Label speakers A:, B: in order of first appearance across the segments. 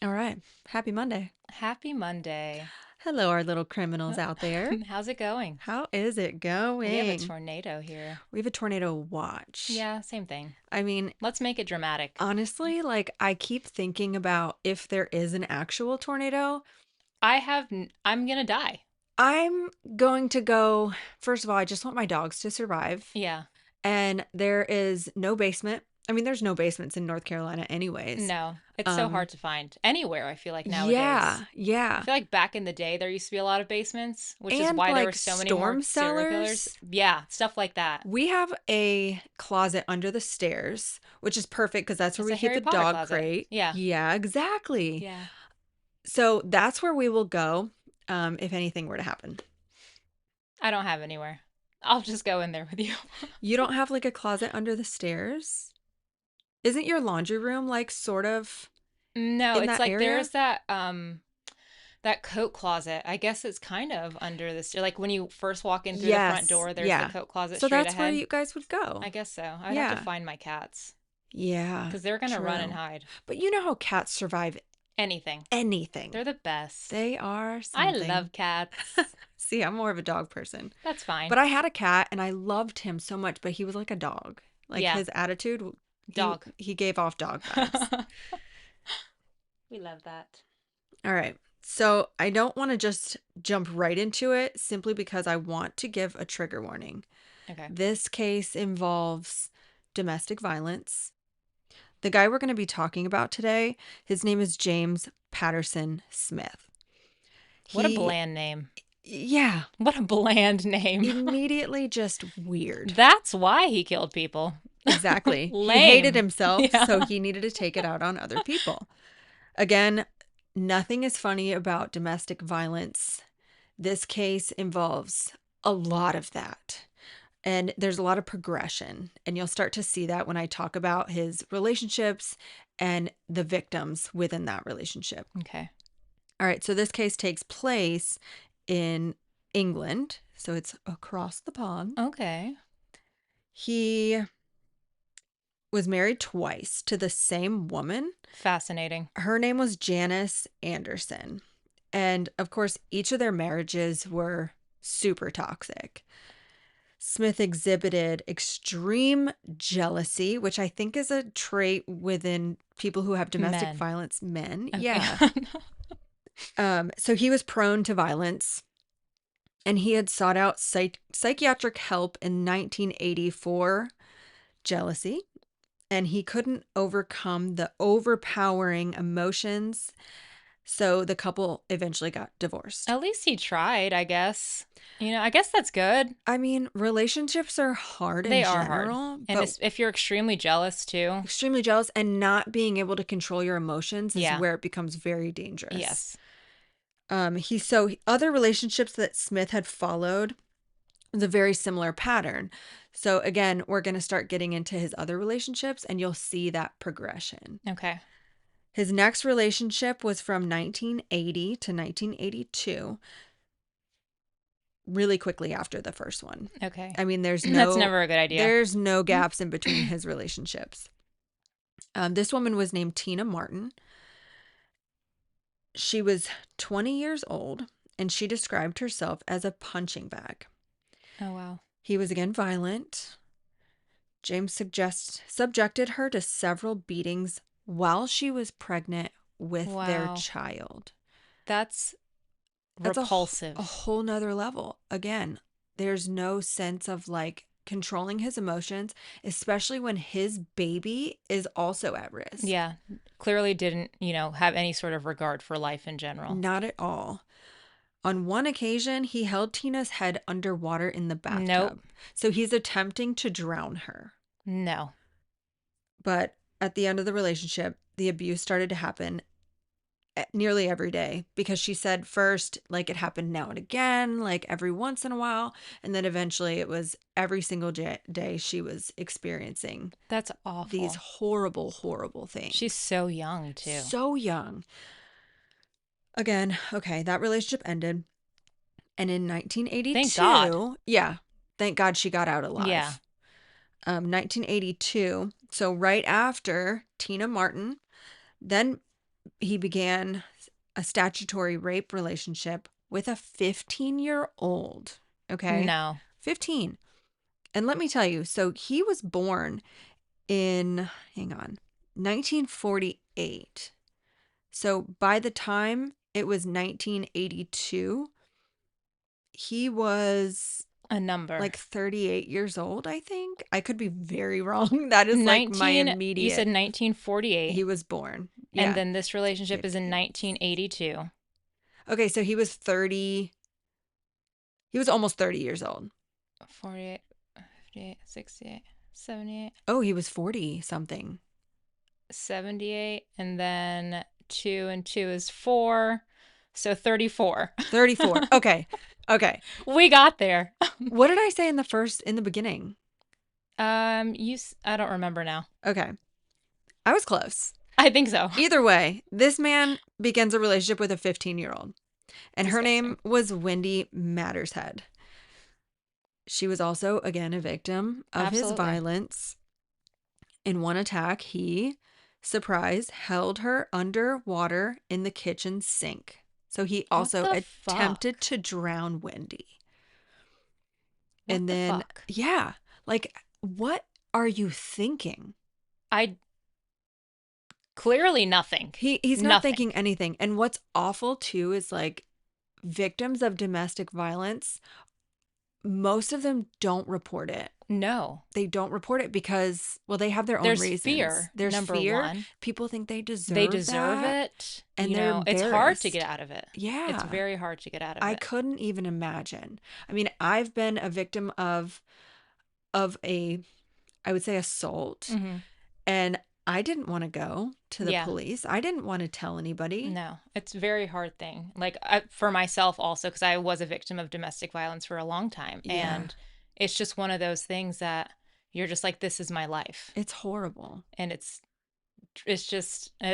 A: All right. Happy Monday.
B: Happy Monday.
A: Hello, our little criminals out there.
B: How's it going?
A: How is it
B: We have a
A: going?
B: tornado here.
A: We have a tornado watch.
B: Yeah, same thing.
A: I mean,
B: Let's make it dramatic.
A: honestly, I keep thinking about if there is an actual tornado.
B: I'm gonna die.
A: I'm going to go, first of all, I just want my dogs to survive.
B: Yeah.
A: And there is no basement. I mean, there's no basements in North Carolina, anyways.
B: No, it's so
A: Um,
B: hard to find anywhere, I feel like nowadays.
A: yeah,
B: I
A: yeah.
B: feel like back in the day, there used to be a lot of basements, which is
A: And
B: why there were
A: like
B: so many more
A: storm
B: serial killers.
A: cellars.
B: Yeah, stuff like that.
A: We have a closet under the stairs, which is perfect because that's where
B: It's
A: we
B: a
A: keep
B: Harry
A: the
B: Potter
A: dog
B: closet.
A: crate.
B: Yeah.
A: Yeah, exactly.
B: Yeah.
A: So that's where we will go if anything were to happen.
B: I don't have anywhere. I'll just go in there with you.
A: You don't have like a closet under the stairs? Isn't your laundry room like sort of
B: No,
A: in
B: it's
A: that
B: like
A: area?
B: there's that coat closet. I guess it's kind of under this. Like when you first walk in through the front
A: Yes,
B: door, there's the
A: yeah.
B: coat closet
A: So
B: straight
A: that's where
B: ahead.
A: you guys would
B: I
A: go.
B: guess so. I'd have to
A: Yeah.
B: find my cats
A: Yeah,
B: because they're gonna run and
A: true.
B: hide.
A: But you know how cats survive
B: Anything.
A: anything.
B: They're the best.
A: They are
B: I
A: something.
B: love cats.
A: See, I'm more of a dog person.
B: That's fine.
A: But I had a cat and I loved him so much, but he was like a dog. Like
B: Yeah,
A: his attitude, he
B: dog.
A: he gave off dog vibes.
B: We love that.
A: All right. So, I don't want to just jump right into it simply because I want to give a trigger warning.
B: Okay.
A: This case involves domestic violence. The guy we're going to be talking about today, his name is James Patterson Smith.
B: What a
A: He,
B: bland name.
A: yeah,
B: What a bland name.
A: immediately just weird.
B: That's why he killed people.
A: Exactly. He hated
B: Lame.
A: himself, so
B: Yeah.
A: he needed to take it out on other people. Again, nothing is funny about domestic violence. This case involves a lot of that. And there's a lot of progression. And you'll start to see that when I talk about his relationships and the victims within that relationship.
B: Okay.
A: All right. So this case takes place in England. So it's across the pond.
B: Okay.
A: He was married twice to the same woman.
B: Fascinating.
A: Her name was Janice Anderson. And of course, each of their marriages were super toxic. Smith exhibited extreme jealousy, which I think is a trait within people who have domestic
B: Men.
A: violence men.
B: Okay.
A: Yeah. So he was prone to violence and he had sought out psychiatric help in 1984 jealousy, and he couldn't overcome the overpowering emotions. So the couple eventually got divorced.
B: At least he tried, I guess. I guess that's good.
A: I mean, relationships are hard in
B: They are hard.
A: general,
B: And
A: but
B: if you're extremely jealous too.
A: extremely jealous and not being able to control your emotions is
B: Yeah.
A: where it becomes very dangerous.
B: Yes.
A: Other relationships that Smith had followed was a very similar pattern. So again, we're going to start getting into his other relationships and you'll see that progression.
B: Okay.
A: His next relationship was from 1980 to 1982, really quickly after the first one.
B: Okay.
A: I mean,
B: That's never a good idea.
A: there's no gaps in between his relationships. This woman was named Tina Martin. She was 20 years old and she described herself as a punching bag.
B: Oh, wow.
A: He was again violent. James subjected her to several beatings while she was pregnant with their
B: Wow.
A: child.
B: That's
A: That's a
B: repulsive.
A: whole nother level. Again, there's no sense of like controlling his emotions, especially when his baby is also at risk.
B: Yeah. Clearly didn't, have any sort of regard for life in general.
A: Not at all. On one occasion, he held Tina's head underwater in the
B: Nope.
A: bathtub. So he's attempting to drown her.
B: No.
A: But at the end of the relationship, the abuse started to happen nearly every day because she said first, like it happened now and again, like every once in a while. And then eventually it was every single day she was experiencing
B: That's
A: these
B: awful.
A: horrible, horrible things.
B: She's so young, too.
A: So young. Again, okay, that relationship ended. And in
B: Thank God.
A: 1982, yeah, thank God she got out
B: Yeah.
A: alive. 1982, so right after Tina Martin, then he began a statutory rape relationship with a 15-year-old. Okay?
B: No.
A: 15. And let me tell you, so he was born in, hang on, 1948. So by the time it was 1982, he was
B: A number.
A: like 38 years old, I think. I could be very wrong. That is like my
B: 19, you said
A: immediate.
B: 1948.
A: He was born.
B: And
A: Yeah.
B: then this relationship is in
A: 50.
B: 1982.
A: Okay, so he was 30. He was almost 30 years old.
B: 48, 58, 68, 78,
A: Oh, he was 40 something.
B: 78. And then 2 and 2 is 4. So 34.
A: 34. Okay. Okay.
B: We got there.
A: What did I say in the beginning?
B: I don't remember now.
A: Okay. I was close.
B: I think so.
A: Either way, this man begins a relationship with a 15-year-old, and her name
B: Disgusting.
A: was Wendy Mattershead. She was also, again, a victim of his
B: Absolutely.
A: violence. In one attack, he, surprise, held her underwater in the kitchen sink. So he
B: What
A: also
B: the
A: attempted
B: fuck?
A: to drown Wendy.
B: What
A: And
B: the
A: then,
B: fuck?
A: yeah, like, what are you thinking?
B: I clearly nothing.
A: He's not
B: Nothing.
A: thinking anything. And what's awful too is like victims of domestic violence, most of them don't report it.
B: No.
A: They don't report it because, well, they have their own
B: There's
A: reasons.
B: fear.
A: There's
B: Number
A: fear.
B: one.
A: People think they
B: They
A: deserve
B: deserve
A: that,
B: it.
A: and
B: You
A: they're
B: know, it's hard to get
A: embarrassed.
B: out of it. It's
A: Yeah.
B: very hard to get out of
A: I
B: it.
A: couldn't even imagine. I mean, I've been a victim of a, I would say, assault,
B: Mm-hmm.
A: and I didn't want to go to the
B: Yeah.
A: police. I didn't want to tell anybody.
B: No, it's a very hard thing. Like for myself also, because I was a victim of domestic violence for a long time.
A: Yeah.
B: And it's just one of those things that you're just like, this is my life.
A: It's horrible.
B: And it's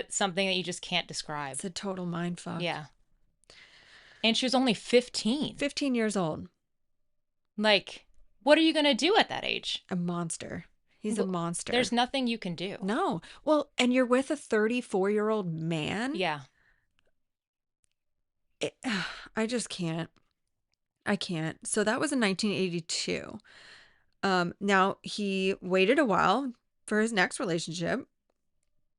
B: something that you just can't describe.
A: It's a total mindfuck.
B: Yeah. And she was only 15.
A: 15 years old.
B: Like, what are you going to do at that age?
A: A monster. He's a monster.
B: There's nothing you can do.
A: No. Well, and you're with a 34-year-old man?
B: Yeah.
A: I just can't. I can't. So that was in 1982. Now he waited a while for his next relationship.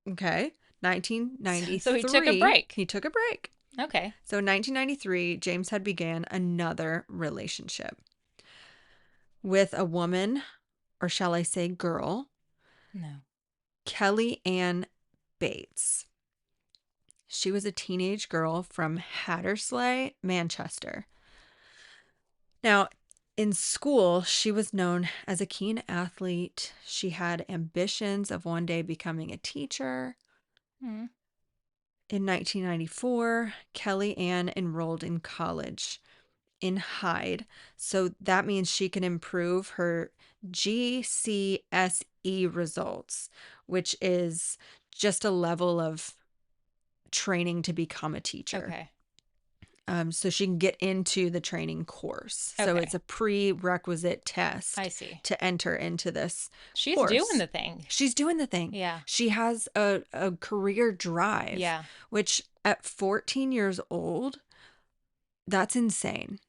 A: Okay. 1993.
B: So he took a break.
A: He took a break.
B: Okay.
A: So in 1993, James had began another relationship with a woman, or shall I say girl,
B: No.
A: Kelly Ann Bates. She was a teenage girl from Hattersley, Manchester. Now, in school, she was known as a keen athlete. She had ambitions of one day becoming a teacher.
B: Mm.
A: In 1994, Kelly Ann enrolled in college in Hyde. So that means she can improve her GCSE results, which is just a level of training to become a teacher.
B: Okay.
A: So she can get into the training course. So
B: Okay.
A: it's a prerequisite test
B: I see.
A: to enter into this
B: She's
A: course.
B: doing the thing.
A: She's doing the thing.
B: Yeah.
A: She has a career drive.
B: Yeah.
A: Which at 14 years old, that's insane.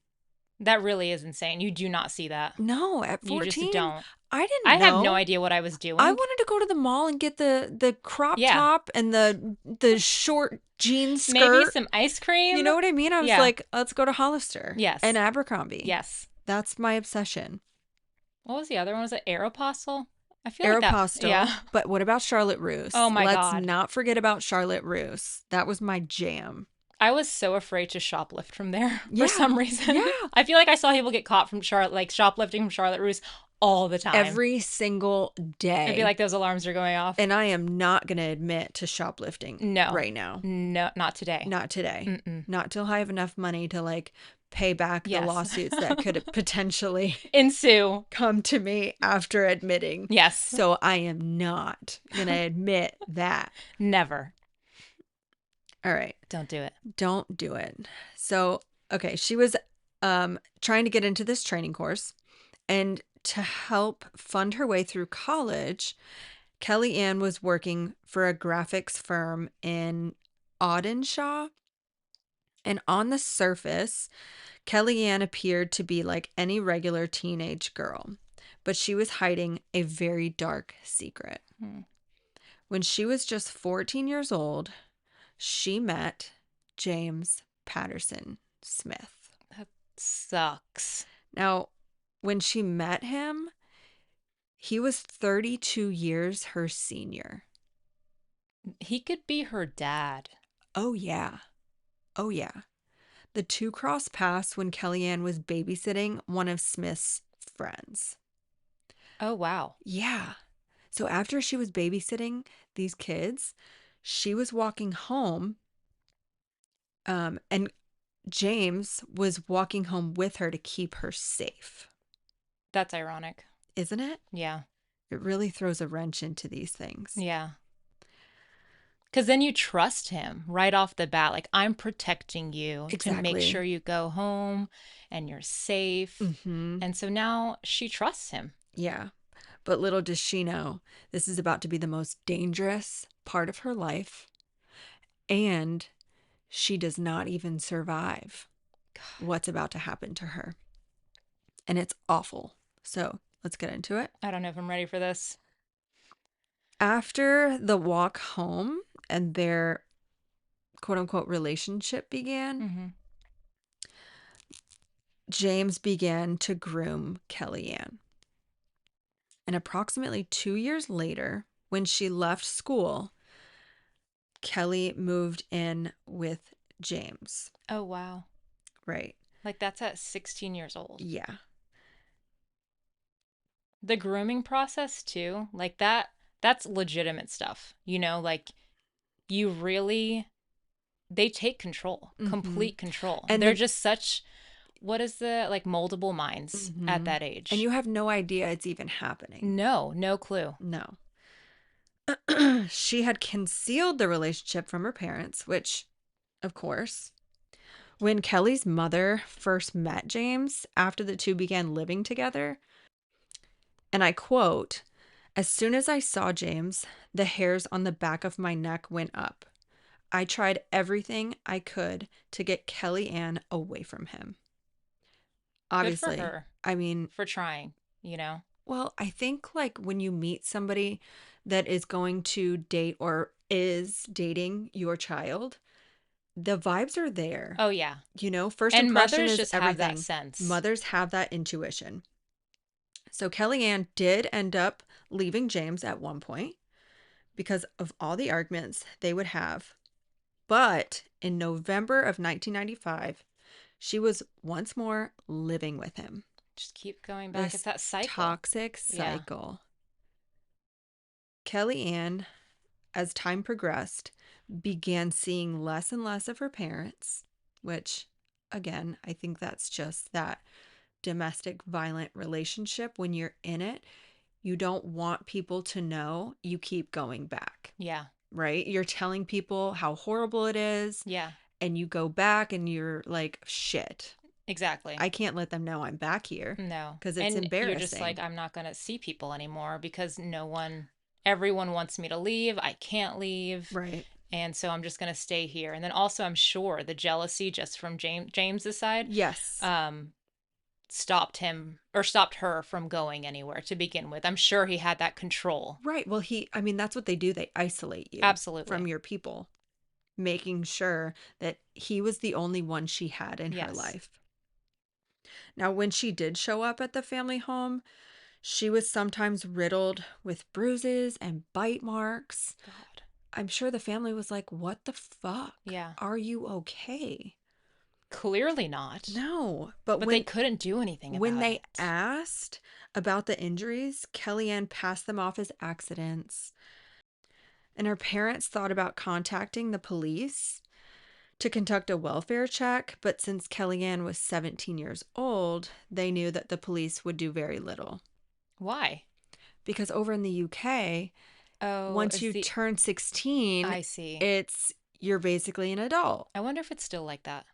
B: That really is insane. You do not see that.
A: No, at 14,
B: You just don't.
A: I didn't
B: I
A: know.
B: have no idea what I was doing.
A: I wanted to go to the mall and get the crop
B: Yeah.
A: top and the short jean skirt.
B: Maybe some ice cream.
A: You know what I mean? I was
B: Yeah.
A: like, let's go to Hollister.
B: Yes.
A: And Abercrombie.
B: Yes.
A: That's my obsession.
B: What was the other one? Was it Aeropostale? I feel like that.
A: Aeropostale.
B: Yeah.
A: But what about Charlotte Russe?
B: Oh my God.
A: Let's not forget about Charlotte Russe. That was my jam.
B: I was so afraid to shoplift from there
A: Yeah.
B: for some reason.
A: Yeah.
B: I feel like I saw people get caught from shoplifting from Charlotte Russe all the time.
A: Every single day.
B: I feel like those alarms are going off.
A: And I am not going to admit to shoplifting right now.
B: No, not today.
A: Not today.
B: Mm-mm.
A: Not till I have enough money to like pay back
B: Yes.
A: the lawsuits that could potentially
B: Ensue.
A: come to me after admitting.
B: Yes.
A: So I am not going to admit that.
B: Never.
A: All right.
B: Don't do it.
A: Don't do it. So, okay, she was trying to get into this training course, and to help fund her way through college, Kelly Ann was working for a graphics firm in Audenshaw. And on the surface, Kellyanne appeared to be like any regular teenage girl, but she was hiding a very dark secret.
B: Hmm.
A: When she was just 14 years old, she met James Patterson Smith.
B: That sucks.
A: Now, when she met him, he was 32 years her senior.
B: He could be her dad.
A: Oh, yeah. Oh, yeah. The two crossed paths when Kellyanne was babysitting one of Smith's friends.
B: Oh, wow.
A: Yeah. So after she was babysitting these kids, she was walking home, and James was walking home with her to keep her safe.
B: That's ironic.
A: Isn't it?
B: Yeah.
A: It really throws a wrench into these things.
B: Yeah. Because then you trust him right off the bat. Like, I'm protecting you to make
A: Exactly.
B: sure you go home and you're safe.
A: Mm-hmm.
B: And so now she trusts him.
A: Yeah. But little does she know, this is about to be the most dangerous part of her life. And she does not even survive what's about to happen to her. And it's awful. So let's get into it.
B: I don't know if I'm ready for this.
A: After the walk home and their quote unquote relationship began,
B: Mm-hmm.
A: James began to groom Kellyanne. And approximately 2 years later, when she left school, Kelly moved in with James.
B: Oh, wow.
A: Right.
B: Like, that's at 16 years old.
A: Yeah.
B: The grooming process, too, like that's legitimate stuff. Like, you really, they take control,
A: Mm-hmm.
B: complete control.
A: And
B: They're just such, what is the, like, moldable minds at
A: mm-hmm.
B: that age.
A: And you have no idea it's even happening.
B: No clue.
A: No. She had concealed the relationship from her parents, which, of course, when Kelly's mother first met James after the two began living together, and I quote, "As soon as I saw James, the hairs on the back of my neck went up. I tried everything I could to get Kellyanne away from him."
B: Good for
A: Obviously,
B: her
A: I mean,
B: for trying.
A: well, I think like when you meet somebody that is going to date or is dating your child, the vibes are there.
B: Oh, yeah.
A: First
B: And
A: impression
B: mothers
A: is
B: just have that
A: everything.
B: sense.
A: Mothers have that intuition. So Kellyanne did end up leaving James at one point because of all the arguments they would have. But in November of 1995, she was once more living with him.
B: Just keep going back. It's
A: This
B: that cycle.
A: toxic
B: Yeah.
A: cycle. Kellyanne, as time progressed, began seeing less and less of her parents, which, again, I think that's just that domestic violent relationship. When you're in it, you don't want people to know, you keep going back,
B: Yeah.
A: right? You're telling people how horrible it is,
B: Yeah.
A: and you go back and you're like, shit,
B: Exactly.
A: I can't let them know I'm back here
B: No.
A: because it's
B: And you're just
A: embarrassing.
B: like, I'm not going to see people anymore because everyone wants me to leave. I can't leave.
A: Right.
B: And so I'm just going to stay here. And then also, I'm sure the jealousy just from James's side
A: Yes.
B: stopped her from going anywhere to begin with. I'm sure he had that control.
A: Right. Well, I mean, that's what they do. They isolate you
B: Absolutely.
A: from your people, making sure that he was the only one she had in her
B: Yes.
A: life. Now, when she did show up at the family home, she was sometimes riddled with bruises and bite marks.
B: God.
A: I'm sure the family was like, what the fuck?
B: Yeah.
A: Are you okay?
B: Clearly not.
A: No. But
B: they couldn't do anything
A: when
B: about
A: they
B: it.
A: asked about the injuries, Kellyanne passed them off as accidents. And her parents thought about contacting the police to conduct a welfare check, but since Kellyanne was 17 years old, they knew that the police would do very little.
B: Why?
A: Because over in the UK, once you turn 16,
B: I see.
A: you're basically an adult.
B: I wonder if it's still like that.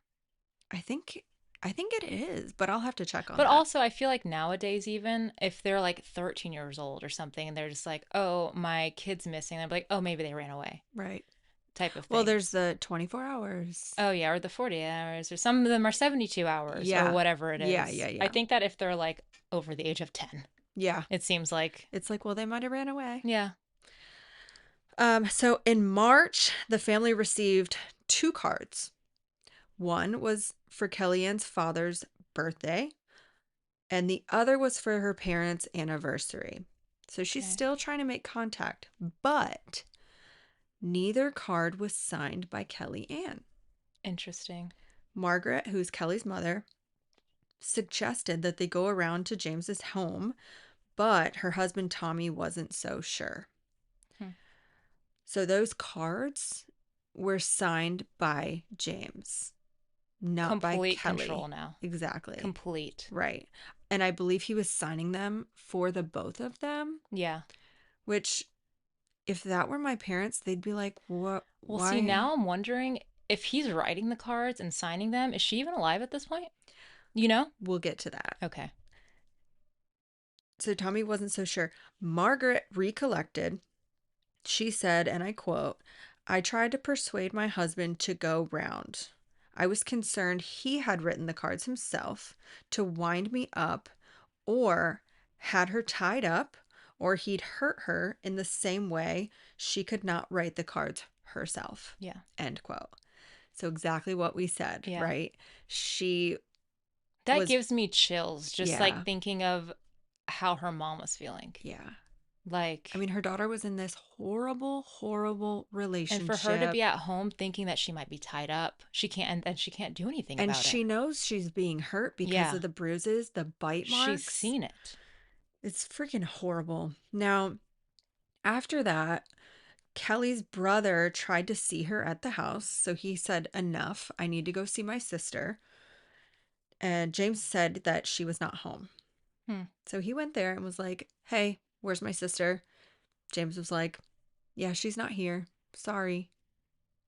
A: I think it is, but I'll have to check on
B: But
A: that.
B: also, I feel like nowadays, even if they're like 13 years old or something, and they're just like, "Oh, my kid's missing," they're like, "Oh, maybe they ran away."
A: Right.
B: type of
A: Well,
B: thing.
A: there's the 24 hours.
B: Oh yeah, or the 40 hours, or some of them are 72 hours, or
A: Yeah.
B: whatever it
A: Yeah,
B: is.
A: yeah,
B: I
A: yeah.
B: think that if they're like over the age of 10,
A: Yeah.
B: it seems like,
A: It's like, well, they might have ran away.
B: yeah.
A: So in March, the family received two cards. One was for Kellyanne's father's birthday, and the other was for her parents' anniversary. So she's
B: Okay.
A: still trying to make contact, but neither card was signed by Kellyanne.
B: Interesting.
A: Margaret, who's Kelly's mother, suggested that they go around to James's home, but her husband Tommy wasn't so sure.
B: Hmm.
A: So those cards were signed by James, not by
B: Complete control
A: Kelly.
B: now.
A: Exactly.
B: Complete.
A: Right. And I believe he was signing them for the both of them,
B: Yeah.
A: which if that were my parents, they'd be like, "What?
B: Well, see,
A: Why?"
B: now I'm wondering if he's writing the cards and signing them. Is she even alive at this point? You know?
A: We'll get to that.
B: Okay.
A: So Tommy wasn't so sure. Margaret recollected. She said, and I quote, "I tried to persuade my husband to go round. I was concerned he had written the cards himself to wind me up or had her tied up or he'd hurt her in the same way she could not write the cards herself."
B: Yeah.
A: End quote. So exactly what we said,
B: Yeah.
A: right? She
B: That
A: was,
B: gives me chills just like
A: yeah,
B: thinking of how her mom was feeling.
A: yeah. I
B: Like,
A: mean, her daughter was in this horrible, horrible
B: and for her to be
A: relationship.
B: at home thinking that she might be tied up, she can't, and then she can't do anything
A: And
B: about it.
A: she knows she's being hurt because
B: Yeah.
A: of the bruises, the bite
B: She's
A: marks.
B: seen it.
A: It's freaking horrible. Now, after that, Kelly's brother tried to see her at the house. So he said, "Enough. I need to go see my sister." And James said that she was not home.
B: Hmm.
A: So he went there and was like, "Hey, where's my sister?" James was like, "Yeah, she's not here. Sorry."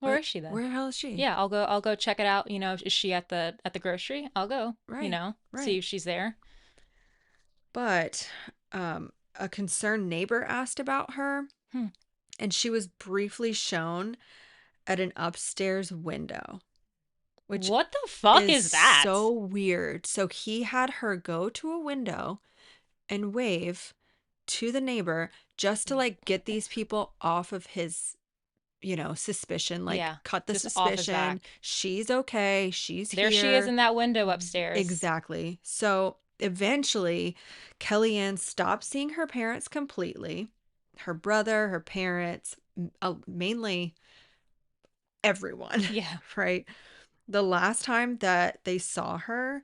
B: Where
A: What?
B: is she then?
A: Where the hell is she?
B: Yeah, I'll go check it out. Is she at the grocery? I'll go,
A: Right,
B: see
A: right.
B: if she's there.
A: But a concerned neighbor asked about her,
B: Hmm.
A: and she was briefly shown at an upstairs window, which
B: What the fuck
A: is
B: is that?
A: so weird. So he had her go to a window and wave to the neighbor just to like get these people off of his, suspicion, like
B: Yeah,
A: cut the
B: just off his
A: suspicion.
B: back.
A: She's okay. She's
B: There she is
A: here.
B: in that window upstairs.
A: Exactly. So eventually, Kellyanne stopped seeing her parents completely. Her brother, her parents, mainly everyone,
B: Yeah.
A: right? The last time that they saw her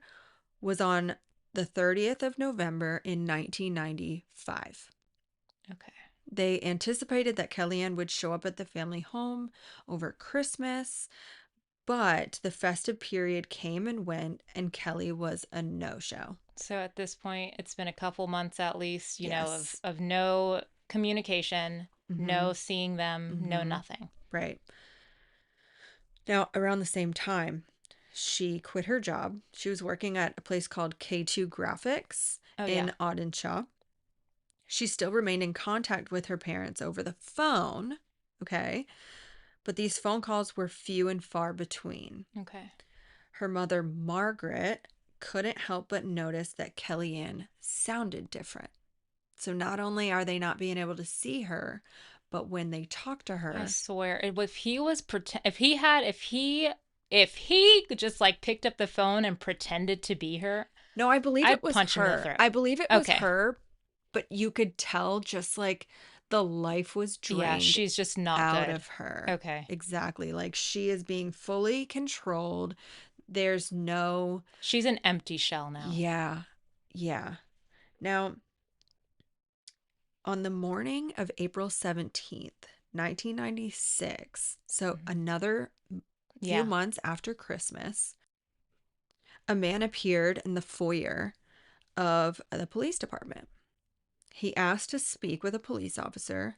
A: was on the 30th of November in 1995.
B: Okay.
A: They anticipated that Kellyanne would show up at the family home over Christmas, but the festive period came and went, and Kelly was a no-show.
B: So at this point, it's been a couple months at least,
A: Yes.
B: of no communication,
A: Mm-hmm.
B: no seeing them, no
A: Mm-hmm.
B: nothing.
A: Right. Now, around the same time, she quit her job. She was working at a place called K2 Graphics
B: Oh yeah.
A: in Audenshaw. She still remained in contact with her parents over the phone, okay? But these phone calls were few and far between.
B: Okay.
A: Her mother, Margaret, couldn't help but notice that Kellyanne sounded different. So not only are they not being able to see her, but when they talk to
B: I
A: her,
B: swear, if he was if he just like picked up the phone and pretended to be her,
A: no, I believe it
B: I'd
A: was
B: punch him in the
A: her.
B: throat.
A: I believe it was
B: Okay.
A: her, but you could tell just like the life was
B: Yeah,
A: drained
B: she's just not
A: out
B: good.
A: of her.
B: Okay.
A: Exactly. Like she is being fully controlled. There's no,
B: She's an empty shell now.
A: yeah, yeah. Now, on the morning of April 17th, 1996, so
B: Mhm.
A: another few
B: Yeah.
A: months after Christmas, a man appeared in the foyer of the police department. He asked to speak with a police officer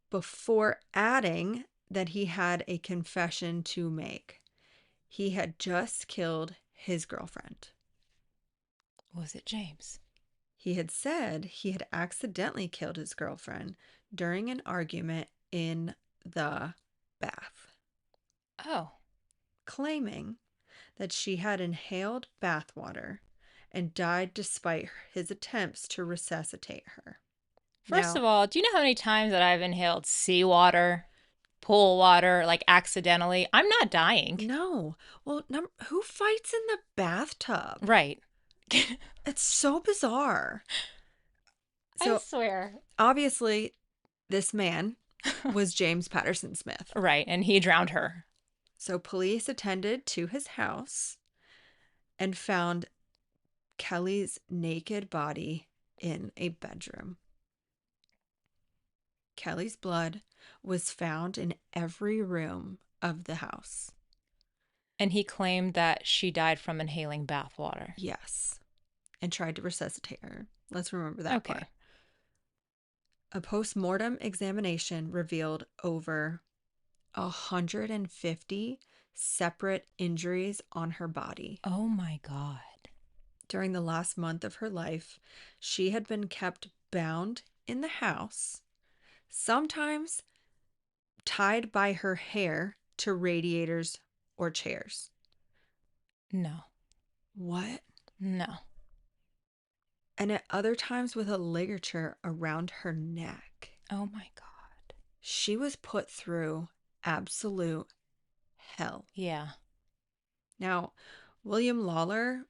A: before adding that he had a confession to make. He had just killed his girlfriend.
B: Was it James?
A: He had said he had accidentally killed his girlfriend during an argument in the bath.
B: Oh.
A: claiming that she had inhaled bathwater and died despite his attempts to resuscitate her.
B: First of
A: Now,
B: all, do you know how many times that I've inhaled seawater, pool water, like accidentally? I'm not dying.
A: no. Well, who fights in the bathtub?
B: Right.
A: It's so bizarre.
B: I
A: So,
B: swear.
A: obviously, this man was James Patterson Smith.
B: Right. And he drowned her.
A: So, police attended to his house and found Kelly's naked body in a bedroom. Kelly's blood was found in every room of the house.
B: And he claimed that she died from inhaling bathwater.
A: Yes, and tried to resuscitate her. Let's remember that
B: Okay.
A: part. A post-mortem examination revealed over 150 separate injuries on her body.
B: Oh my God.
A: During the last month of her life, she had been kept bound in the house, sometimes tied by her hair to radiators or chairs.
B: No.
A: What?
B: No.
A: And at other times with a ligature around her neck.
B: Oh my God.
A: She was put through absolute hell.
B: Yeah.
A: Now, William Lawler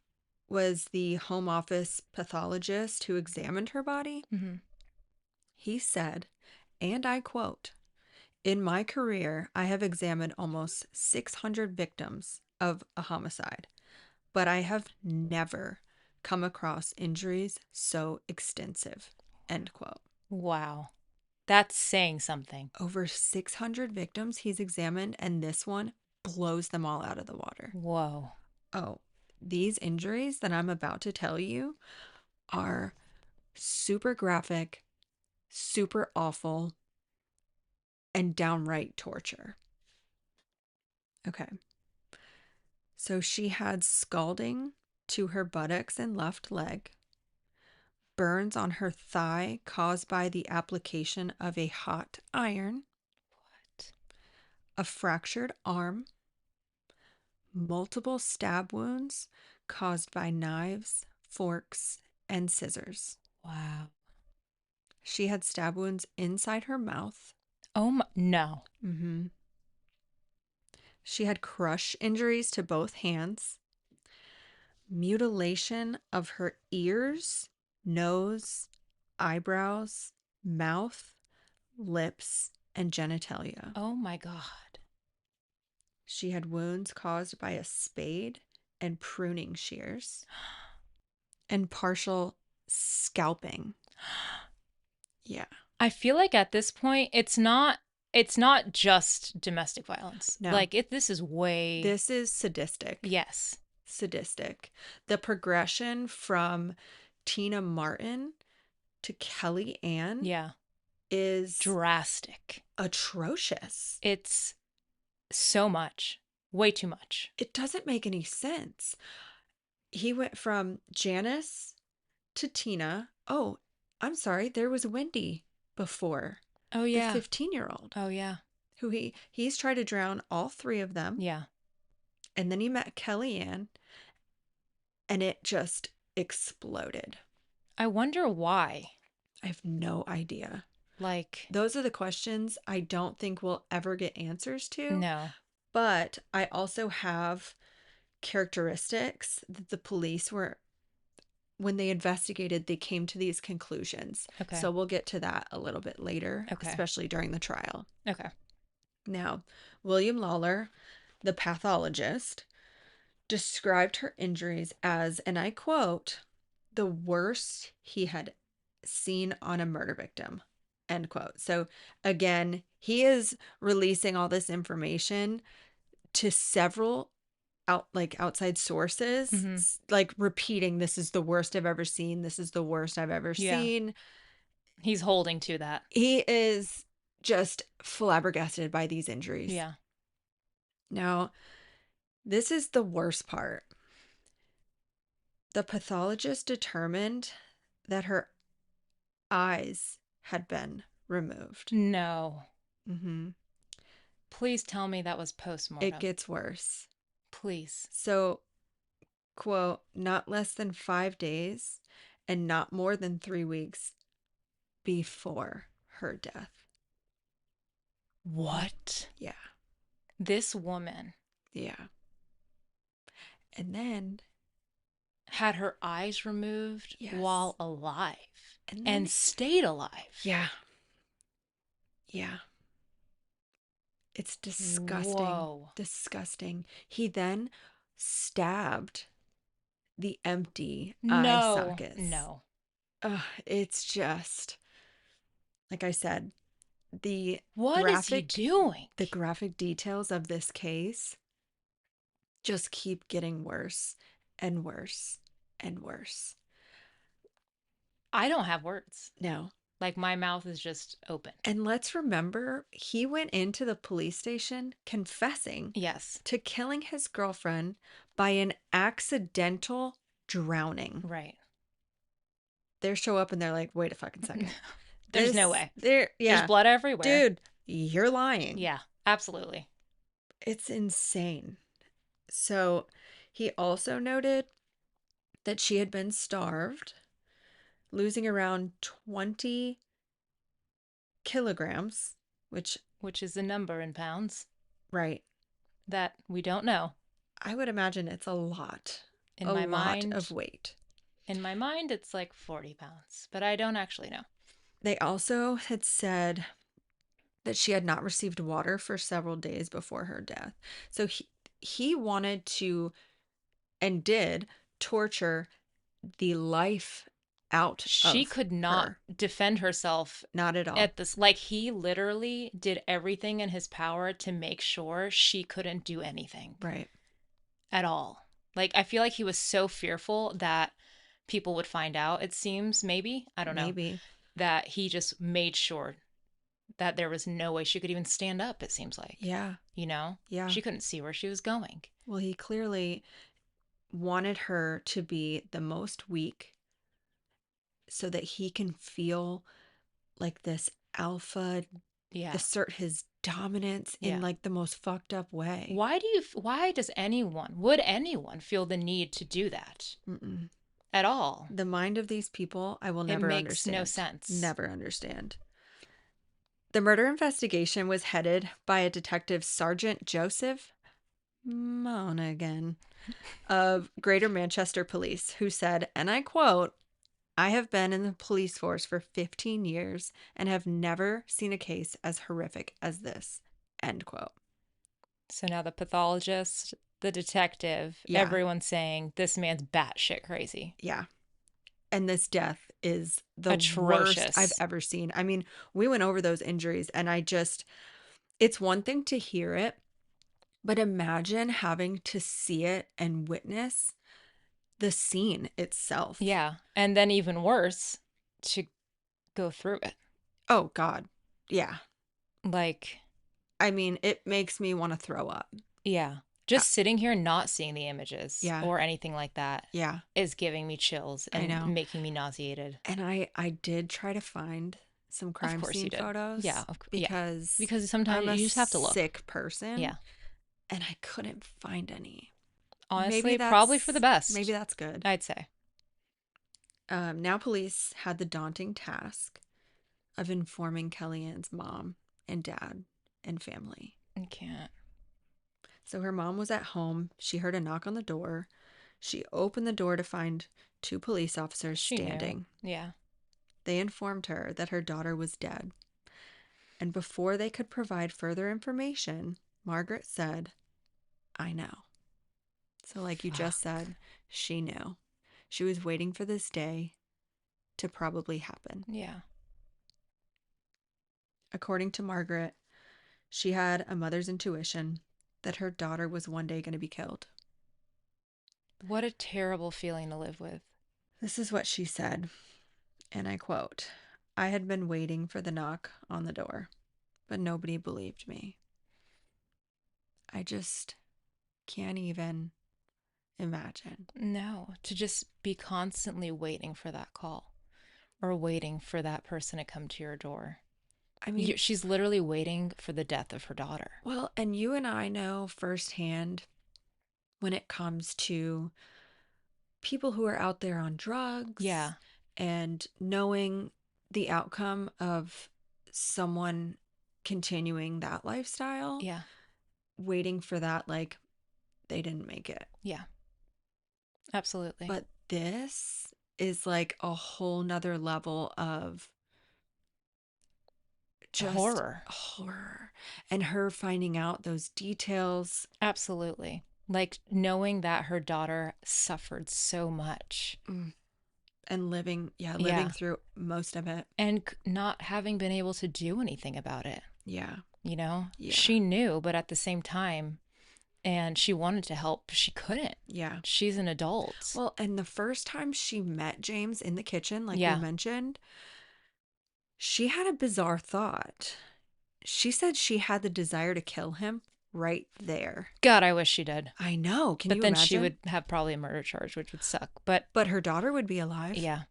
A: was the home office pathologist who examined her body.
B: Mm-hmm.
A: He said, and I quote, "In my career, I have examined almost 600 victims of a homicide, but I have never come across injuries so extensive." End quote.
B: Wow. That's saying something.
A: Over 600 victims he's examined, and this one blows them all out of the water.
B: Whoa.
A: Oh, these injuries that I'm about to tell you are super graphic, super awful, and downright torture. Okay. So she had scalding to her buttocks and left leg, burns on her thigh caused by the application of a hot iron,
B: What?
A: a fractured arm, multiple stab wounds caused by knives, forks, and scissors.
B: Wow.
A: She had stab wounds inside her mouth.
B: Oh my. No.
A: Mm-hmm. She had crush injuries to both hands, mutilation of her ears, nose, eyebrows, mouth, lips, and genitalia.
B: Oh my God.
A: She had wounds caused by a spade and pruning shears, and partial scalping. Yeah.
B: I feel like at this point it's not just domestic violence.
A: No,
B: Like this is way.
A: this is sadistic.
B: Yes.
A: Sadistic. The progression from Tina Martin to Kelly Ann
B: Yeah.
A: is
B: Drastic.
A: atrocious.
B: It's so much. Way too much.
A: It doesn't make any sense. He went from Janice to Tina. Oh, I'm sorry, there was Wendy before,
B: Oh
A: the
B: yeah.
A: 15-year-old,
B: Oh yeah.
A: who he's tried to drown all three of them.
B: Yeah.
A: And then he met Kellyanne, and it just exploded.
B: I wonder why.
A: I have no idea.
B: Like
A: Those are the questions I don't think we'll ever get answers to.
B: no.
A: But I also have characteristics that the police were, when they investigated, they came to these conclusions.
B: Okay.
A: So we'll get to that a little bit later,
B: Okay.
A: especially during the trial.
B: Okay.
A: Now, William Lawler, the pathologist, described her injuries as, and I quote, "the worst he had seen on a murder victim." End quote. So again, he is releasing all this information to several outside sources,
B: Mm-hmm.
A: like repeating, "This is the worst I've ever seen. This is the worst I've ever
B: Yeah.
A: seen."
B: He's holding to that.
A: He is just flabbergasted by these injuries.
B: Yeah.
A: Now, this is the worst part. The pathologist determined that her eyes had been removed.
B: No.
A: Hmm.
B: Please tell me that was
A: It
B: post-mortem.
A: gets worse.
B: Please.
A: So, quote, not less than 5 days and not more than 3 weeks before her death.
B: What?
A: Yeah.
B: This woman
A: Yeah. And then,
B: had her eyes removed
A: yes.
B: while alive
A: And then,
B: and stayed alive.
A: yeah. Yeah. It's disgusting.
B: Whoa.
A: Disgusting. He then stabbed the empty eye
B: No,
A: sockets.
B: no.
A: Ugh, it's just, like I said, the
B: What is he
A: graphic
B: doing?
A: the graphic details of this case just keep getting worse and worse and worse.
B: I don't have words.
A: No.
B: Like my mouth is just open.
A: And let's remember, he went into the police station confessing
B: Yes.
A: to killing his girlfriend by an accidental drowning.
B: Right.
A: They show up and they're like, wait a fucking second.
B: There's no way. There's
A: Yeah.
B: blood everywhere.
A: Dude, you're lying.
B: Yeah, absolutely.
A: It's insane. So he also noted that she had been starved, losing around 20 kilograms, which,
B: Which is a number in pounds
A: right,
B: that we don't know.
A: I would imagine it's
B: In
A: a
B: my
A: lot
B: mind,
A: of weight.
B: it's like 40 pounds, but I don't actually know.
A: They also had said that she had not received water for several days before her death. So he wanted to and did torture the life out
B: She
A: of
B: could not
A: her.
B: defend herself
A: Not at all.
B: at this. Like, he literally did everything in his power to make sure she couldn't do anything
A: Right.
B: at all. Like, I feel like he was so fearful that people would find out, it seems, maybe, I don't know,
A: Maybe.
B: that he just made sure that there was no way she could even stand up, it seems like.
A: Yeah.
B: You know?
A: Yeah.
B: She couldn't see where she was going.
A: Well, he clearly wanted her to be the most weak so that he can feel like this alpha,
B: Yeah.
A: assert his dominance in
B: Yeah.
A: like the most fucked up way.
B: Why does would anyone feel the need to do that
A: Mm-mm.
B: at all?
A: The mind of these people, I will
B: It
A: never
B: makes no
A: understand.
B: sense.
A: Never understand. The murder investigation was headed by a detective, Sergeant Joseph Monaghan of Greater Manchester Police, who said, and I quote, I have been in the police force for 15 years and have never seen a case as horrific as this. End quote.
B: So now the pathologist, the detective,
A: Yeah.
B: everyone's saying this man's batshit crazy.
A: Yeah. And this death is the worst I've
B: Atrocious.
A: ever seen. I mean, we went over those injuries and it's one thing to hear it, but imagine having to see it and witness the scene itself.
B: Yeah. And then even worse, to go through it.
A: Oh, God. Yeah.
B: Like,
A: I mean, it makes me want to throw up.
B: yeah.
A: Uh,
B: Just sitting here not seeing the images
A: Yeah.
B: or anything like that
A: Yeah.
B: is giving me chills
A: I
B: and
A: know.
B: making me nauseated.
A: And I did try to find some
B: Of
A: crime
B: course you
A: scene
B: did.
A: photos.
B: Yeah,
A: Because
B: because sometimes
A: I'm a
B: you just have to look.
A: sick person.
B: Yeah.
A: And I couldn't find any.
B: Honestly, probably for the best.
A: Maybe that's good.
B: I'd say.
A: Now police had the daunting task of informing Kellyanne's mom and dad and family.
B: I can't.
A: So her mom was at home. She heard a knock on the door. She opened the door to find two police officers standing.
B: Knew. Yeah.
A: They informed her that her daughter was dead. And before they could provide further information, Margaret said, I know. So, like you just said, she knew. She was waiting for this day to probably happen.
B: Yeah.
A: According to Margaret, she had a mother's intuition that her daughter was one day going to be killed.
B: What a terrible feeling to live with.
A: This is what she said, and I quote, I had been waiting for the knock on the door, but nobody believed me. I just can't even imagine.
B: No, to just be constantly waiting for that call or waiting for that person to come to your door.
A: I mean,
B: She's literally waiting for the death of her daughter.
A: well, and you and I know firsthand when it comes to people who are out there on drugs
B: Yeah.
A: and knowing the outcome of someone continuing that lifestyle,
B: Yeah.
A: waiting for that, like, they didn't make it.
B: Yeah. Absolutely.
A: But this is like a whole nother level of just
B: Horror.
A: horror. And her finding out those details.
B: Absolutely. Like knowing that her daughter suffered so much.
A: mm, And living
B: Yeah.
A: through most of it.
B: And not having been able to do anything about it.
A: Yeah.
B: You know,
A: Yeah.
B: she knew, but at the same time, and she wanted to help, but she couldn't.
A: Yeah.
B: She's an adult.
A: Well, and the first time she met James in the kitchen, like we
B: Yeah.
A: mentioned, she had a bizarre thought. She said she had the desire to kill him right there.
B: God, I wish she did.
A: I know. Can
B: But
A: you
B: then she
A: imagine?
B: would have probably a murder charge, which would suck. But
A: But her daughter would be alive.
B: yeah.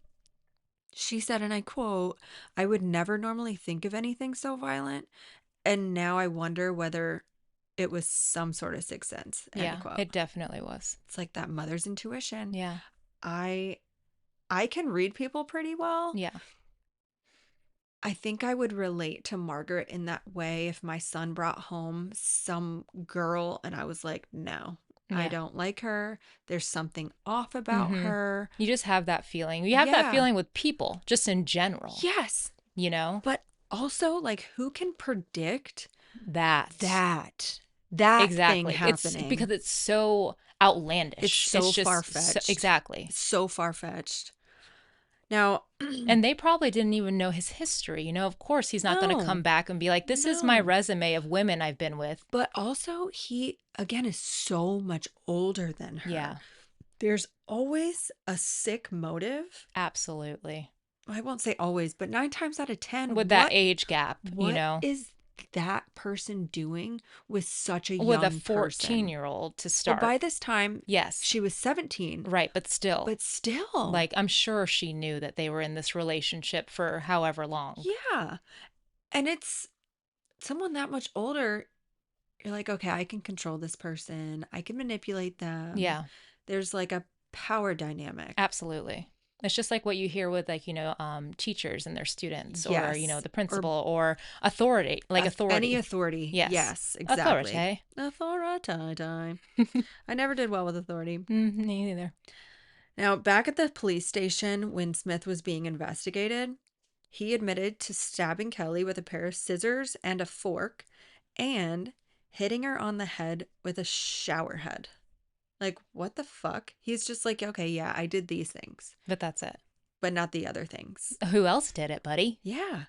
A: She said, and I quote, "I would never normally think of anything so violent. And now I wonder whether it was some sort of sixth sense." End
B: Yeah.
A: quote.
B: It definitely was.
A: It's like that mother's intuition.
B: Yeah.
A: I I can read people pretty well.
B: Yeah.
A: I think I would relate to Margaret in that way if my son brought home some girl and I was like, no, I
B: Yeah.
A: don't like her. There's something off about
B: Mm-hmm.
A: her.
B: You just have that feeling. You have that
A: Yeah.
B: feeling with people, just in general.
A: Yes.
B: You know?
A: But also, like, who can predict
B: That.
A: that thing
B: Exactly. It's
A: happening?
B: because it's so outlandish.
A: It's so
B: just
A: far-fetched.
B: exactly.
A: So far-fetched. Now,
B: And they probably didn't even know his history. You know, of course, he's not going to come
A: no,
B: back and be like, this is my
A: no.
B: resume of women I've been with.
A: But also, he, again, is so much older than her.
B: Yeah,
A: There's always a sick motive.
B: absolutely.
A: I won't say always, but 9 times out of 10,
B: With that age gap, you
A: what
B: know,
A: is that person doing with such a
B: with a
A: young person?
B: 14-year-old to
A: Well,
B: start.
A: by this time,
B: Yes.
A: she was 17.
B: Right, but still.
A: But still.
B: Like, I'm sure she knew that they were in this relationship for however long.
A: Yeah. And it's someone that much older. You're like, okay, I can control this person. I can manipulate them.
B: Yeah,
A: There's like a power dynamic.
B: absolutely. It's just like what you hear with, like, you know, teachers and their students, or, you know,
A: Yes.
B: the principal, or authority, like authority.
A: Any authority.
B: Yes.
A: Yes, exactly.
B: Authority.
A: I never did well with authority.
B: Me neither.
A: Now, back at the police station when Smith was being investigated, he admitted to stabbing Kelly with a pair of scissors and a fork and hitting her on the head with a shower head. Like, what the fuck? He's just like, okay, yeah, I did these things,
B: But that's it.
A: but not the other things.
B: Who else did it, buddy?
A: Yeah.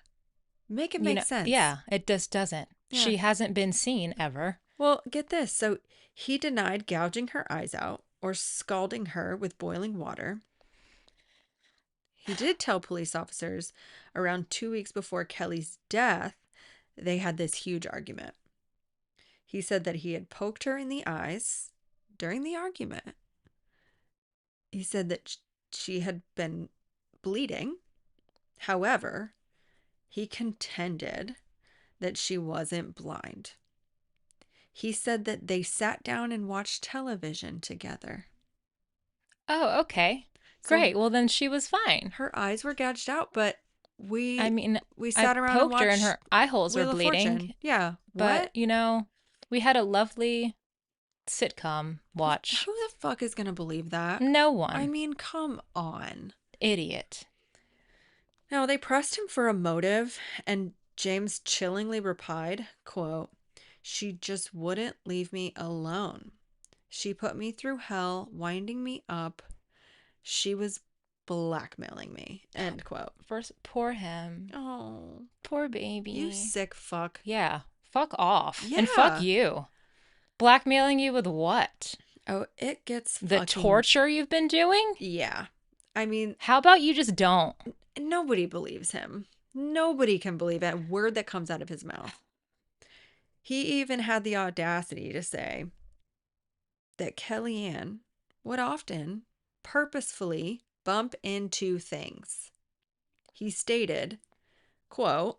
A: Make it
B: You
A: make
B: know,
A: sense.
B: yeah, it just doesn't.
A: Yeah.
B: She hasn't been seen ever.
A: Well, get this. So he denied gouging her eyes out or scalding her with boiling water. He did tell police officers around 2 weeks before Kelly's death, they had this huge argument. He said that he had poked her in the eyes during the argument. He said that she had been bleeding. However, he contended that she wasn't blind. He said that they sat down and watched television together.
B: Oh, okay. Great. Well, then she was fine.
A: Her eyes were gouged out, but we
B: I mean,
A: sat
B: I
A: around and
B: poked her and
A: watched
B: her eye holes
A: Wheel
B: were
A: of
B: bleeding.
A: Fortune. Yeah.
B: But,
A: What?
B: you know, we had a lovely sitcom watch.
A: Who the fuck is going to believe that?
B: No one.
A: I mean, come on.
B: Idiot.
A: Now, they pressed him for a motive, and James chillingly replied, quote, "She just wouldn't leave me alone. She put me through hell, winding me up. She was blackmailing me." End quote.
B: First, poor him.
A: Oh,
B: Poor baby.
A: you sick fuck.
B: Yeah. Fuck off. And fuck
A: Yeah.
B: you. Blackmailing you with what?
A: Oh, it gets
B: The
A: fucking...
B: torture you've been doing?
A: Yeah. I mean,
B: How about you just don't?
A: nobody believes him. Nobody can believe a word that comes out of his mouth. He even had the audacity to say that Kellyanne would often purposefully bump into things. He stated, quote,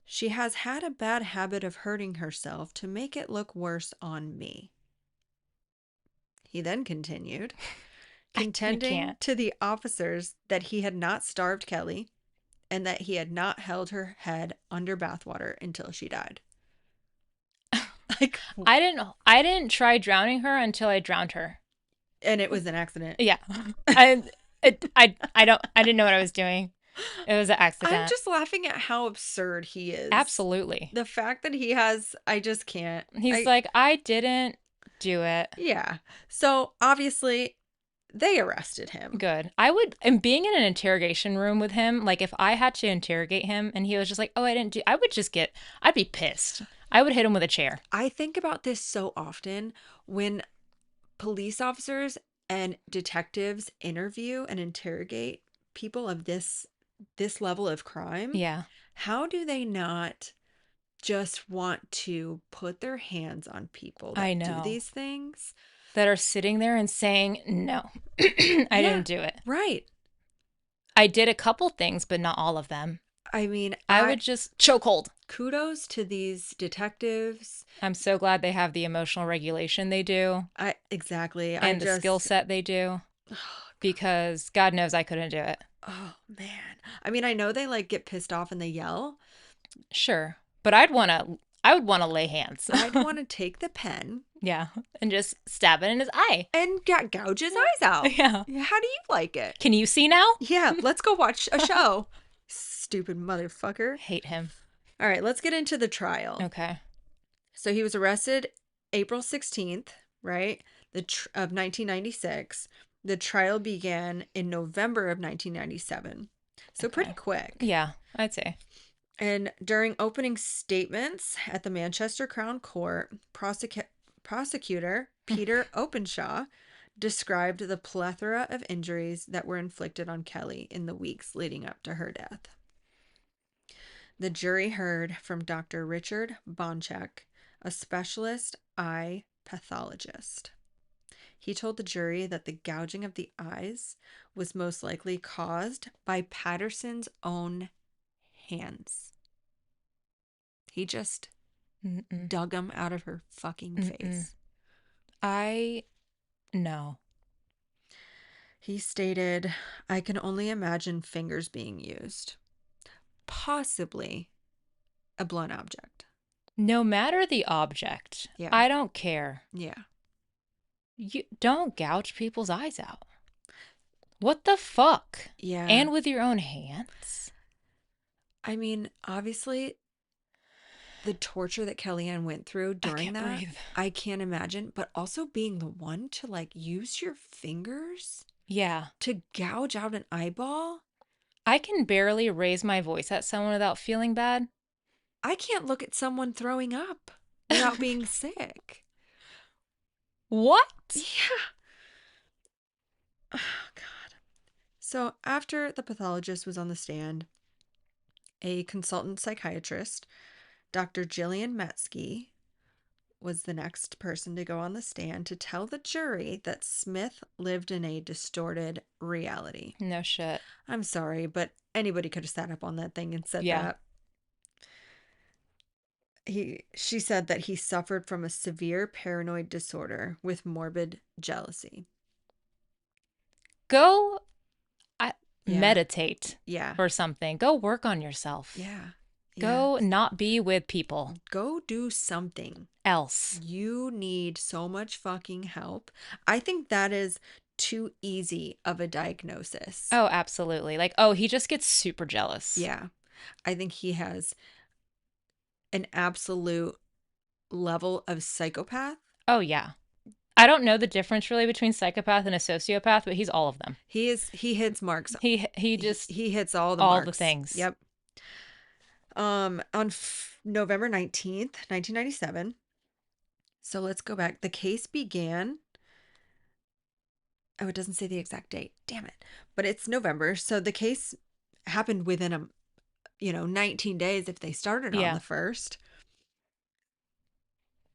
A: She has had a bad habit of hurting herself to make it look worse on me. He then continued,
B: I
A: contending
B: can't.
A: to the officers that he had not starved Kelly and that he had not held her head under bathwater until she died. Like,
B: I didn't try drowning her until I drowned her.
A: and it was an accident.
B: Yeah. I I didn't know what I was doing. It was an
A: I'm
B: accident.
A: just laughing at how absurd he is.
B: Absolutely.
A: The fact that he has, I just can't.
B: He's like, I didn't do it.
A: Yeah. So obviously they arrested him.
B: Good. I would, and being in an interrogation room with him, like if I had to interrogate him and he was just like, oh, I didn't do, I would just get, I'd be pissed. I would hit him with a chair.
A: I think about this so often when police officers and detectives interview and interrogate people of this level of crime.
B: Yeah.
A: How do they not just want to put their hands on people
B: I
A: that do
B: know.
A: these things?
B: That are sitting there and saying, no, I
A: Yeah,
B: didn't do it.
A: right.
B: I did a couple things, but not all of them.
A: I mean,
B: I would just chokehold.
A: kudos to these detectives.
B: I'm so glad they have the emotional regulation they do
A: I exactly. I
B: and the skill
A: just
B: set they do
A: oh,
B: because God knows I couldn't do it.
A: oh man. I mean, I know they like get pissed off and they yell.
B: Sure. But I would want to lay hands.
A: I'd want to take the pen
B: Yeah. And just stab it in his eye.
A: and gouge his eyes out.
B: Yeah.
A: How do you like it?
B: Can you see now?
A: Yeah, let's go watch a show. Stupid motherfucker.
B: Hate him.
A: All right, let's get into the trial.
B: Okay.
A: So he was arrested April 16th, right? Of 1996. The trial began in November of 1997. So pretty
B: Okay.
A: quick.
B: Yeah, I'd say.
A: And during opening statements at the Manchester Crown Court, prosecutor Peter Openshaw described the plethora of injuries that were inflicted on Kelly in the weeks leading up to her death. The jury heard from Dr. Richard Bonchek, a specialist eye pathologist. He told the jury that the gouging of the eyes was most likely caused by Patterson's own hands. He just dug them out of her fucking face.
B: No.
A: He stated, I can only imagine fingers being used. Possibly a blunt object.
B: No matter the object,
A: Yeah.
B: I don't care.
A: Yeah.
B: You don't gouge people's eyes out. What the fuck?
A: Yeah.
B: And with your own hands?
A: I mean, obviously, the torture that Kellyanne went through during that,
B: breathe.
A: I can't imagine. But also being the one to like use your fingers
B: Yeah.
A: to gouge out an eyeball.
B: I can barely raise my voice at someone without feeling bad.
A: I can't look at someone throwing up without being sick.
B: What?
A: Yeah. Oh, God. So after the pathologist was on the stand, a consultant psychiatrist, Dr. Jillian Metzke, was the next person to go on the stand to tell the jury that Smith lived in a distorted reality.
B: No shit.
A: I'm sorry, but anybody could have sat up on that thing and said that. She said that he suffered from a severe paranoid disorder with morbid jealousy.
B: Go
A: Yeah.
B: meditate
A: Yeah.
B: or something. Go work on yourself.
A: Yeah.
B: Go not be with people
A: Go do something.
B: else.
A: You need so much fucking help. I think that is too easy of a diagnosis.
B: Oh, absolutely. Like, oh, he just gets super jealous.
A: Yeah. I think he has an absolute level of psychopath.
B: Oh, yeah. I don't know the difference really between psychopath and a sociopath, but he's all of them.
A: He hits marks.
B: He just
A: he hits all the
B: all
A: marks.
B: the things.
A: Yep. On November 19th, 1997. So let's go back. The case began. Oh, it doesn't say the exact date. Damn it. But it's November. So the case happened within 19 days if they started on the 1st.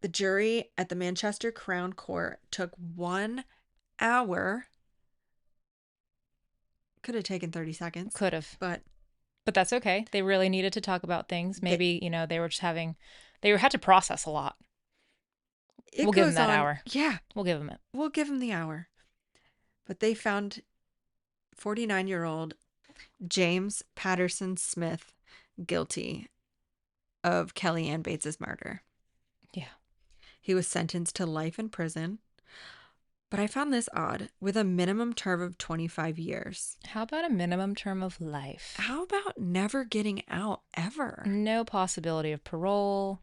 A: The jury at the Manchester Crown Court took 1 hour. Could have taken 30 seconds.
B: Could have.
A: But
B: But that's okay. They really needed to talk about things.
A: Th-
B: Maybe, they were just had to process a lot.
A: It
B: We'll give them
A: goes
B: that
A: on.
B: hour.
A: Yeah,
B: We'll give them it.
A: we'll give him the hour. But they found 49-year-old James Patterson Smith guilty of Kellyanne Bates's murder.
B: Yeah.
A: He was sentenced to life in prison, but I found this odd with a minimum term of 25 years.
B: How about a minimum term of life?
A: How about never getting out ever?
B: No possibility of parole.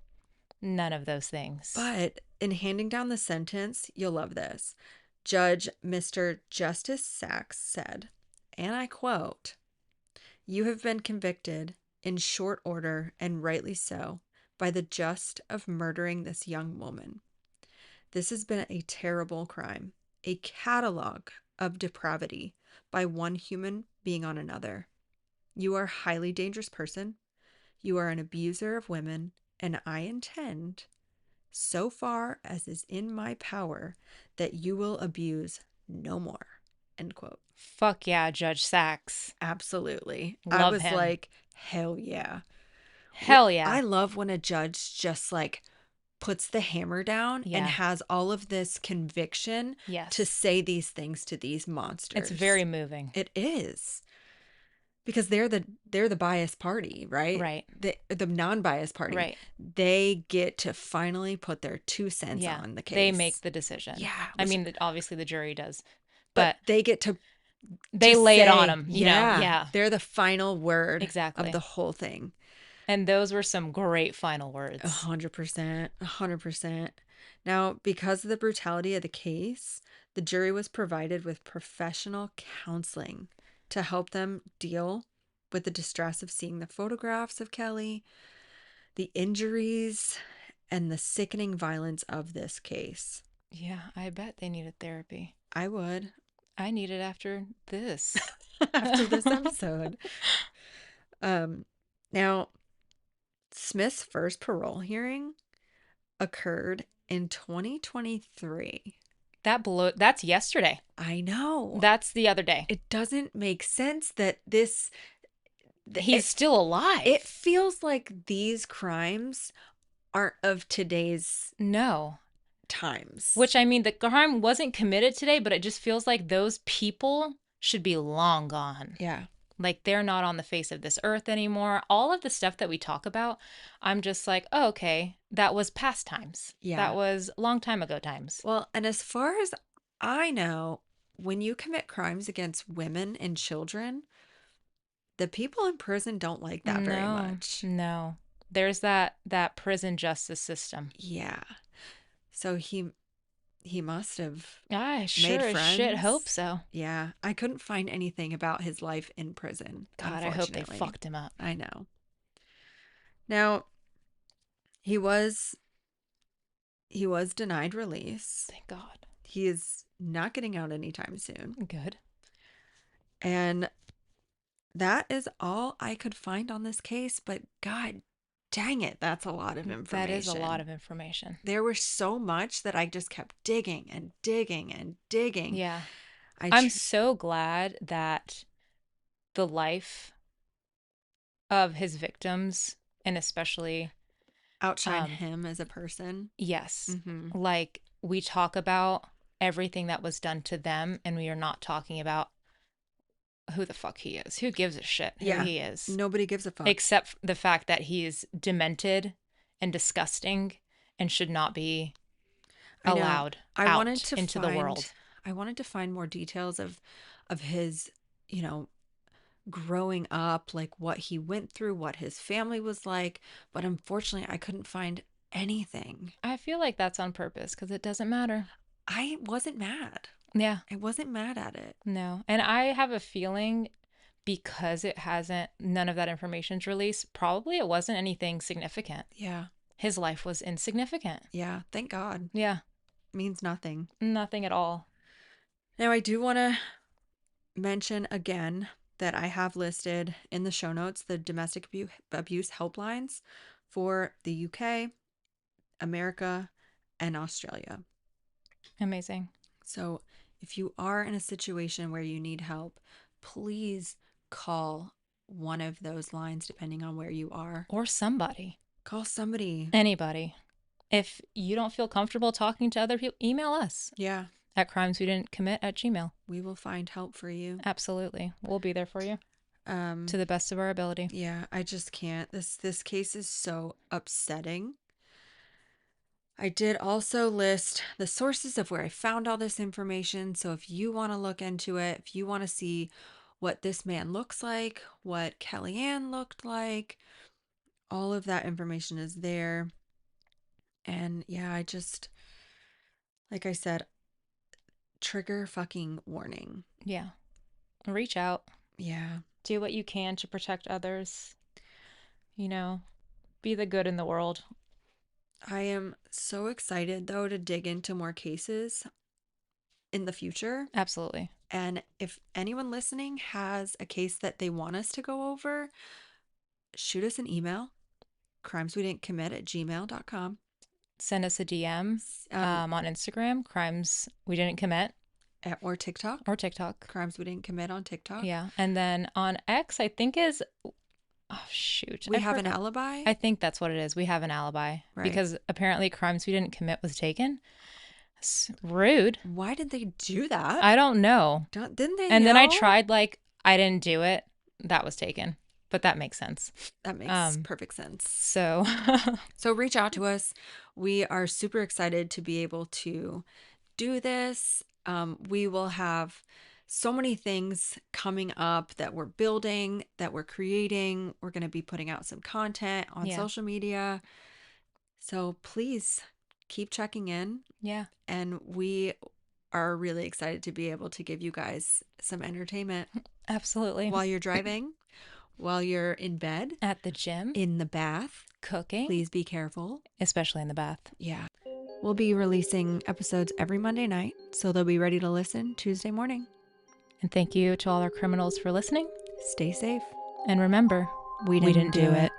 B: None of those things.
A: But in handing down the sentence, you'll love this. Judge Mr. Justice Sachs said, and I quote, "You have been convicted in short order, and rightly so, by the just of murdering this young woman. This has been a terrible crime, a catalog of depravity by one human being on another. You are a highly dangerous person. You are an abuser of women, and I intend, so far as is in my power, that you will abuse no more." End quote.
B: Fuck yeah, Judge Sachs.
A: Absolutely. I
B: Love
A: was
B: him.
A: like, hell yeah.
B: Hell yeah.
A: I love when a judge just like puts the hammer down and
B: Yeah.
A: has all of this conviction to
B: Yes.
A: say these things to these
B: It's
A: monsters.
B: very moving.
A: It is because they're the biased party, right?
B: Right.
A: The non-biased party.
B: Right.
A: They get to finally put their 2 cents
B: Yeah.
A: on the
B: They make
A: case.
B: the decision.
A: Yeah,
B: I mean, obviously the jury does,
A: but
B: but
A: they get to
B: they lay it on
A: say,
B: them,
A: yeah,
B: Yeah,
A: they're the final word of the
B: exactly.
A: whole thing.
B: And those were some great final
A: A
B: words.
A: 100%, 100%. Now, because of the brutality of the case, the jury was provided with professional counseling to help them deal with the distress of seeing the photographs of Kelly, the injuries, and the sickening violence of this case.
B: Yeah, I bet they needed therapy.
A: I would
B: I need it after this.
A: after this episode. Um, Now, Smith's first parole hearing occurred in 2023.
B: That's yesterday.
A: I know.
B: That's the other day.
A: It doesn't make sense that this
B: He's
A: it,
B: still
A: it
B: alive.
A: feels like these crimes aren't of today's
B: No.
A: times.
B: Which I mean, the crime wasn't committed today, but it just feels like those people should be long gone.
A: Yeah.
B: Like they're not on the face of this earth anymore. All of the stuff that we talk about, I'm just like, oh, okay, that was past times.
A: Yeah.
B: That was long time ago times.
A: Well, and as far as I know, when you commit crimes against women and children, the people in prison don't like that very
B: No,
A: much.
B: no. There's that prison justice system.
A: Yeah. So he must have
B: I
A: made
B: sure as shit hope
A: friends.
B: so.
A: Yeah, I couldn't find anything about his life in prison,
B: God, I hope they
A: unfortunately.
B: fucked him up.
A: I know. Now, he was he was denied release.
B: Thank God.
A: He is not getting out anytime soon.
B: Good.
A: And that is all I could find on this case, but god dang it, that's a lot of
B: That is a lot
A: information.
B: of information.
A: There was so much that I just kept digging and digging and digging.
B: Yeah.
A: I
B: I'm
A: tr-
B: so glad that the life of his victims, and especially
A: outshine
B: um
A: him as a person.
B: yes,
A: Mhm.
B: like we talk about everything that was done to them, and we are not talking about who the fuck he is. Who gives a shit who
A: Yeah.
B: he is,
A: Nobody gives a fuck.
B: except the fact that he is demented and disgusting and should not be
A: I know.
B: allowed
A: I wanted
B: out
A: to
B: into the
A: find
B: world.
A: I wanted to find more details of his, you know, growing up, like what he went through, what his family was like, but unfortunately I couldn't find anything.
B: I feel like that's on purpose because it doesn't matter.
A: I wasn't mad.
B: Yeah,
A: I wasn't mad at it.
B: no. And I have a feeling because it hasn't, none of that information's released, probably it wasn't anything significant.
A: Yeah.
B: His life was insignificant.
A: Yeah. Thank God.
B: Yeah,
A: Means nothing.
B: nothing at all.
A: Now, I do want to mention again that I have listed in the show notes the domestic abuse helplines for the UK, America, and Australia.
B: Amazing.
A: So if you are in a situation where you need help, please call one of those lines depending on where you are.
B: Or somebody.
A: Call somebody.
B: Anybody. If you don't feel comfortable talking to other people, email us.
A: Yeah.
B: At crimeswedidn'tcommit@gmail.com.
A: We will find help for you.
B: Absolutely. We'll be there for you. To the best of our ability.
A: Yeah, I just can't. This case is so upsetting. I did also list the sources of where I found all this information. So if you want to look into it, if you want to see what this man looks like, what Kellyanne looked like, all of that information is there. And yeah, I just, like I said, trigger fucking warning.
B: Yeah. Reach out.
A: Yeah.
B: Do what you can to protect others. You know, be the good in the world.
A: I am so excited, though, to dig into more cases in the future.
B: Absolutely.
A: And if anyone listening has a case that they want us to go over, shoot us an email, crimeswedidn'tcommit@gmail.com.
B: Send us a DM on Instagram, Crimes We Didn't Commit.
A: Or TikTok. Crimes We Didn't Commit on TikTok.
B: Yeah. And then on X, I think is... Oh, shoot.
A: We have an alibi?
B: I think that's what it is. We have an alibi. Right. Because apparently Crimes We Didn't Commit was taken. It's rude.
A: Why did they do that?
B: I don't know.
A: Didn't they
B: And
A: know?
B: then I tried, I didn't do it. That was taken. But that makes sense.
A: That makes perfect sense.
B: So
A: reach out to us. We are super excited to be able to do this. We will have so many things coming up that we're building, that we're creating. We're going to be putting out some content on social media. So please keep checking in.
B: Yeah.
A: And we are really excited to be able to give you guys some entertainment.
B: Absolutely.
A: While you're driving, while you're in bed,
B: at the gym,
A: in the bath,
B: cooking.
A: Please be careful.
B: Especially in the bath.
A: Yeah. We'll be releasing episodes every Monday night, so they'll be ready to listen Tuesday morning.
B: And thank you to all our criminals for listening.
A: Stay safe.
B: And remember, we didn't do it.